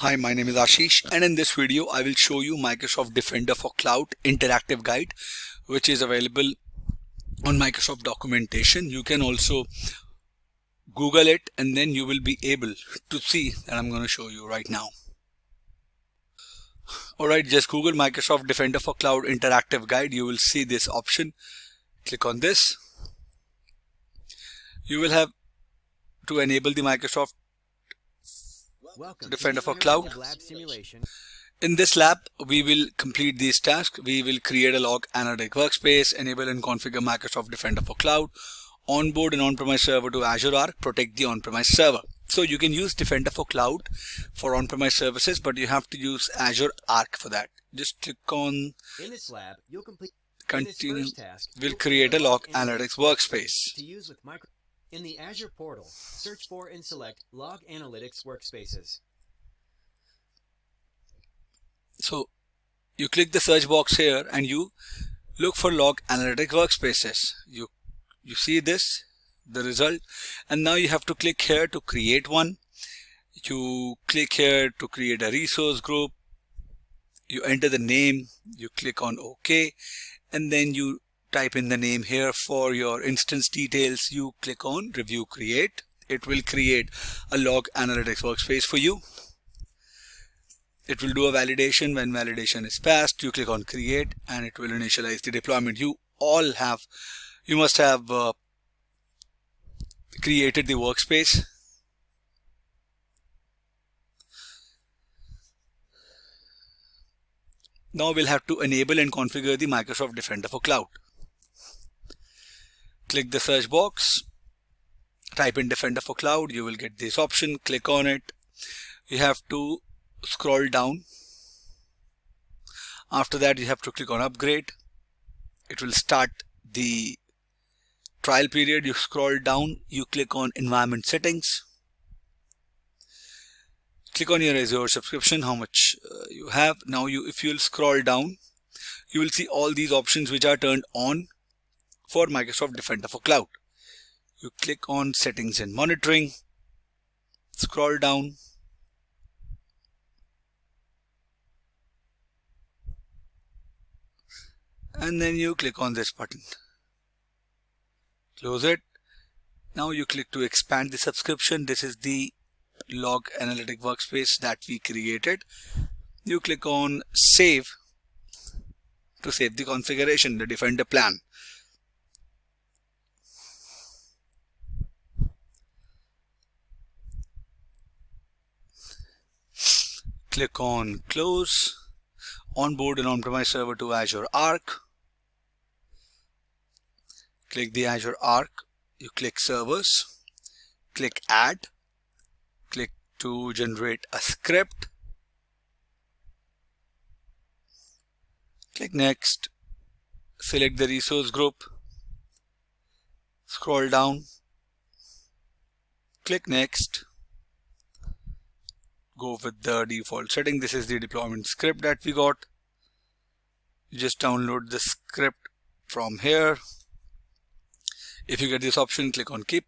Hi, my name is Ashish, and in this video I will show you Microsoft Defender for Cloud interactive guide, which is available on Microsoft documentation. You can also Google it and then you will be able to see that I'm going to show you right now. Alright, just Google Microsoft Defender for Cloud interactive guide. You will see this option. Click on this. You will have to enable the Microsoft Defender for Cloud. In this lab, we will complete these tasks. We will create a log analytic workspace, enable and configure Microsoft Defender for Cloud, onboard an on-premise server to Azure Arc, protect the on-premise server. So you can use Defender for Cloud for on-premise services, but you have to use Azure Arc for that. Just click on In this lab, you'll complete continue. task, We'll create a log analytics workspace. to use with in the Azure portal. Search for and select Log Analytics Workspaces. So you click the search box here and you look for log analytic workspaces. You see this, the result, and now you have to click here to create one. You click here to create a resource group. You enter the name, you click on OK, and then you type in the name here. For your instance details, you click on review create. It will create a log analytics workspace for you. It will do a validation. When validation is passed, you click on create and it will initialize the deployment. You must have created the workspace. Now we'll have to enable and configure the Microsoft Defender for Cloud. Click the search box, type in Defender for Cloud. You will get this option. Click on it. You have to scroll down. After that, you have to click on upgrade. It will start the trial period. You scroll down, you click on environment settings. Click on your Azure subscription, how much you have. Now if you'll scroll down, you will see all these options which are turned on for Microsoft Defender for Cloud. You click on settings and monitoring, scroll down, and then you click on this button. Close it. Now you click to expand the subscription. This is the log analytic workspace that we created. You click on save to save the configuration, the Defender plan. Click on close. Onboard an on-premise server to Azure Arc. Click the Azure Arc. You click servers. Click add. Click to generate a script. Click next. Select the resource group. Scroll down. Click next. Go with the default setting. This is the deployment script that we got. You just download the script from here. If you get this option, click on keep.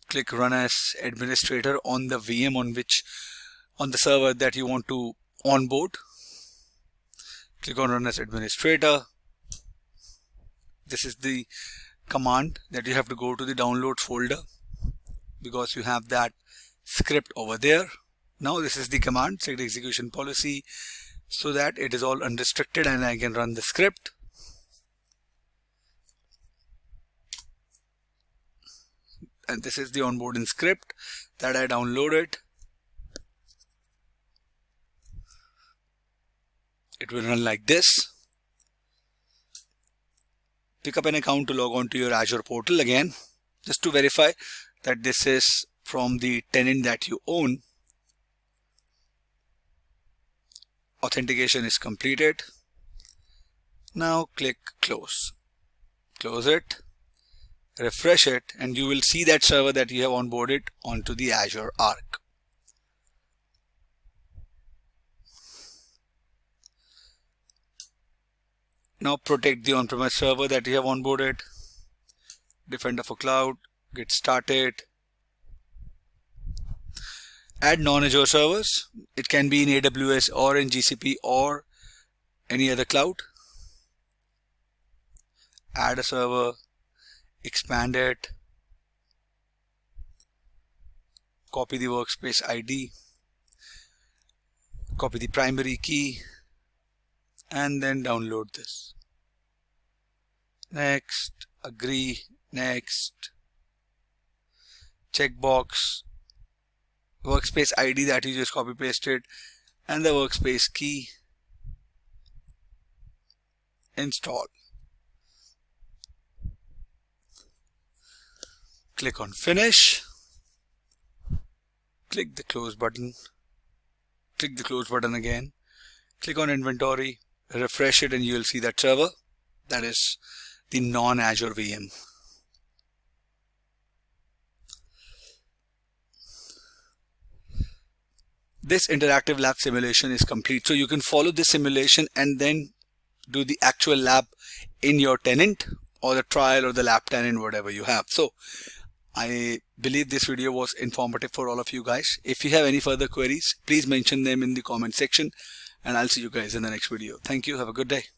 Click run as administrator on the VM on the server that you want to onboard. Click on run as administrator. This is the command that you have to go to the download folder because you have that script over there. Now this is the command, set execution policy, so that it is all unrestricted and I can run the script. And this is the onboarding script that I downloaded. It will run like this. Pick up an account to log on to your Azure portal again, just to verify that this is from the tenant that you own. Authentication is completed. Now click close. Close it, refresh it, and you will see that server that you have onboarded onto the Azure Arc. Now protect the on-premise server that you have onboarded. Defender for cloud, get started. Add non-Azure servers. It can be in AWS or in GCP or any other cloud. Add a server, expand it, copy the workspace ID, copy the primary key, and then download this. Next, agree, next, checkbox, workspace ID that you just copy pasted, and the workspace key, install. Click on finish, click the close button, click the close button again, click on inventory, refresh it, and you will see that server. That is the non-Azure VM. This interactive lab simulation is complete. So you can follow this simulation and then do the actual lab in your tenant or the trial or the lab tenant, whatever you have. So I believe this video was informative for all of you guys. If you have any further queries, please mention them in the comment section, and I'll see you guys in the next video. Thank you. Have a good day.